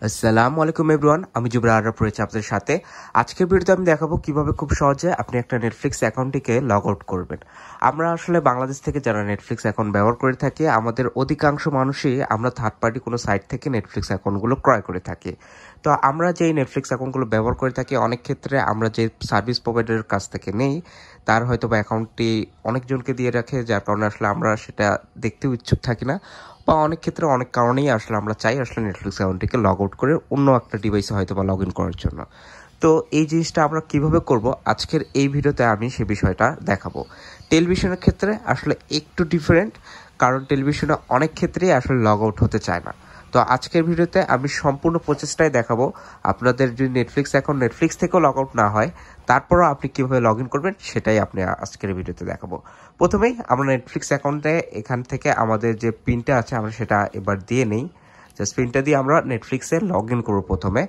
আসসালামু আলাইকুম এভরিওয়ান, আমি জুবরা আরব রয়েছে আপনাদের সাথে। আজকের ভিডিওতে আমি দেখাবো কিভাবে খুব সহজে আপনি একটা নেটফ্লিক্স অ্যাকাউন্টটিকে লগ আউট করবেন। আমরা আসলে বাংলাদেশ থেকে যারা নেটফ্লিক্স অ্যাকাউন্ট ব্যবহার করে থাকি, আমাদের অধিকাংশ মানুষই আমরা থার্ড পার্টি কোনো সাইট থেকে নেটফ্লিক্স অ্যাকাউন্টগুলো ক্রয় করে থাকি। তো আমরা যেই নেটফ্লিক্স অ্যাকাউন্টগুলো ব্যবহার করে থাকি, অনেক ক্ষেত্রে আমরা যে সার্ভিস প্রোভাইডারের কাছ থেকে নেই, তার হয়তো বা অ্যাকাউন্টটি অনেকজনকে দিয়ে রাখে, যার কারণে আসলে আমরা সেটা দেখতেও ইচ্ছুক থাকি না, বা অনেক ক্ষেত্রে অনেক কারণেই আসলে আমরা চাই আসলে নেটফ্লিক্স অ্যাকাউন্টটিকে লগ আউট করে অন্য একটা ডিভাইসে হয়তো বা লগ ইন করার জন্য। তো এই জিনিসটা আমরা কিভাবে করব, আজকের এই ভিডিওতে আমি সে বিষয়টা দেখাবো। টেলিভিশনের ক্ষেত্রে আসলে একটু ডিফারেন্ট, কারণ টেলিভিশনে অনেক ক্ষেত্রেই আসলে লগ আউট হতে চায় না। তো আজকের ভিডিওতে আমি সম্পূর্ণ প্রচেষ্টাই দেখাবো, আপনাদের যদি নেটফ্লিক্স অ্যাকাউন্ট নেটফ্লিক্স থেকেও লগ আউট না হয়, তারপরও আপনি কীভাবে লগ ইন করবেন সেটাই আপনি আজকের ভিডিওতে দেখাবো। প্রথমেই আমরা নেটফ্লিক্স অ্যাকাউন্টে এখান থেকে আমাদের যে পিনটা আছে আমরা সেটা এবার দিয়ে নেই। জাস্ট পিনটা দিয়ে আমরা নেটফ্লিক্সে লগ ইন করবো। প্রথমে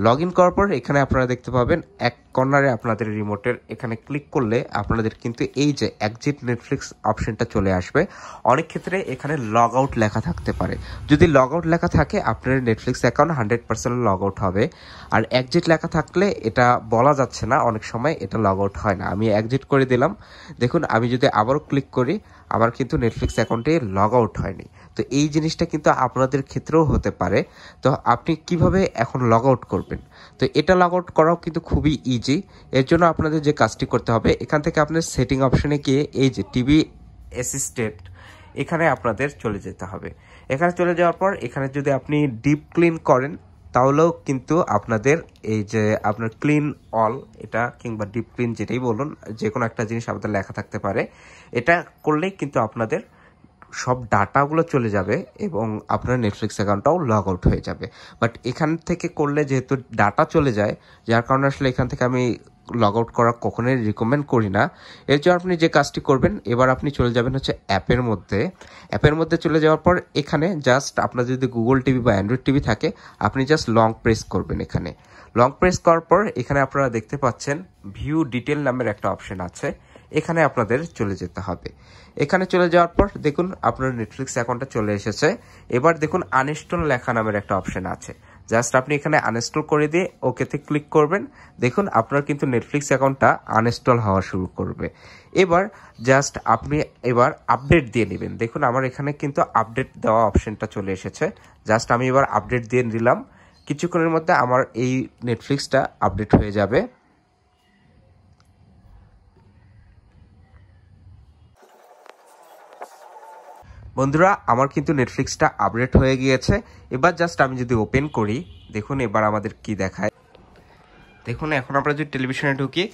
লগ ইন করার পর এখানে আপনারা দেখতে পাবেন এক কর্নারে আপনাদের রিমোটের এখানে ক্লিক করলে আপনাদের কিন্তু এই যে এক্সিট নেটফ্লিক্স অপশনটা চলে আসবে। অনেক ক্ষেত্রে এখানে লগ আউট লেখা থাকতে পারে। যদি লগ আউট লেখা থাকে আপনার নেটফ্লিক্স অ্যাকাউন্ট 100% লগ আউট হবে। আর এক্সিট লেখা থাকলে এটা বলা যাচ্ছে না, অনেক সময় এটা লগ আউট হয় না। আমি এক্সিট করে দিলাম। দেখুন আমি যদি আবারও ক্লিক করি, আমার কিন্তু নেটফ্লিক্স অ্যাকাউন্টে লগ আউট হয়নি। তো এই জিনিসটা কিন্তু আপনাদের ক্ষেত্রেও হতে পারে। তো আপনি কিভাবে এখন লগ আউট করবেন? তো এটা লগ আউট করাও কিন্তু খুবই ইজি। এর জন্য আপনাদের যে কাজটি করতে হবে, এখান থেকে আপনার সেটিং অপশনে গিয়ে এই যে টিভি অ্যাসিস্ট্যান্ট, এখানে আপনাদের চলে যেতে হবে। এখানে চলে যাওয়ার পর এখানে যদি আপনি ডিপ ক্লিন করেন, তাহলেও কিন্তু আপনাদের এই যে আপনার ক্লিন অল, এটা কিংবা ডিপ ক্লিন যেটাই বলুন, যে কোনো একটা জিনিস আপনাদের লেখা থাকতে পারে। এটা করলেই কিন্তু আপনাদের সব ডাটাগুলো চলে যাবে এবং আপনার নেটফ্লিক্স অ্যাকাউন্টটাও লগ আউট হয়ে যাবে। বাট এখান থেকে করলে যেহেতু ডাটা চলে যায়, যার কারণে আসলে এখান থেকে আমি লগ আউট করা কখনোই রিকমেন্ড করি না। এর জন্য আপনি যে কাজটি করবেন, এবার আপনি চলে যাবেন হচ্ছে অ্যাপের মধ্যে। অ্যাপের মধ্যে চলে যাওয়ার পর এখানে জাস্ট আপনার যদি গুগল টিভি বা অ্যান্ড্রয়েড টিভি থাকে, আপনি জাস্ট লং প্রেস করবেন। এখানে লং প্রেস করার পর এখানে আপনারা দেখতে পাচ্ছেন ভিউ ডিটেল নামের একটা অপশন আছে, এখানে আপনাদের চলে যেতে হবে। এখানে চলে যাওয়ার পর দেখুন আপনার নেটফ্লিক্স অ্যাকাউন্টটা চলে এসেছে। এবার দেখুন আনইনস্টল লেখা নামের একটা অপশন আছে, জাস্ট আপনি এখানে আনইনস্টল করে দিয়ে ওকেতে ক্লিক করবেন। দেখুন আপনার কিন্তু নেটফ্লিক্স অ্যাকাউন্টটা আনইনস্টল হওয়া শুরু করবে। এবার জাস্ট আপনি এবার আপডেট দিয়ে নেবেন। দেখুন আমার এখানে কিন্তু আপডেট দেওয়া অপশনটা চলে এসেছে, জাস্ট আমি এবার আপডেট দিয়ে নিলাম। কিছুক্ষণের মধ্যে আমার এই নেটফ্লিক্সটা আপডেট হয়ে যাবে। বন্ধুরা, আমার কিন্তু নেটফ্লিক্সটা আপডেট হয়ে গিয়েছে। এবার জাস্ট আমি যদি ওপেন করি, দেখুন এবার আমাদের কি দেখায়। দেখুন এখন আমরা যদি টেলিভিশনে ঢুকি,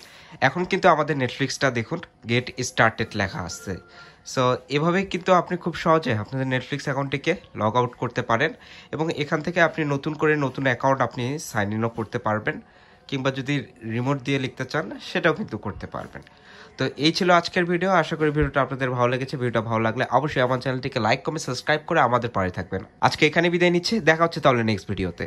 এখন কিন্তু আমাদের নেটফ্লিক্সটা দেখুন গেট স্টার্টেড লেখা আসছে। সো এভাবেই কিন্তু আপনি খুব সহজে আপনাদের নেটফ্লিক্স অ্যাকাউন্টটিকে লগ আউট করতে পারেন এবং এখান থেকে আপনি নতুন করে নতুন অ্যাকাউন্ট আপনি সাইন ইনও করতে পারবেন, কিংবা যদি রিমোট দিয়ে লিখতে চান সেটাও কিন্তু করতে পারবেন। তো এই ছিল আজকের ভিডিও। আশা করি ভিডিওটা আপনাদের ভালো লেগেছে। ভিডিওটা ভালো লাগলে অবশ্যই আমার চ্যানেলটিকে লাইক কমেন্ট সাবস্ক্রাইব করে আমাদের পাশে থাকবেন। আজকে এখানে বিদায় নিচ্ছে, দেখা হচ্ছে তাহলে নেক্সট ভিডিওতে।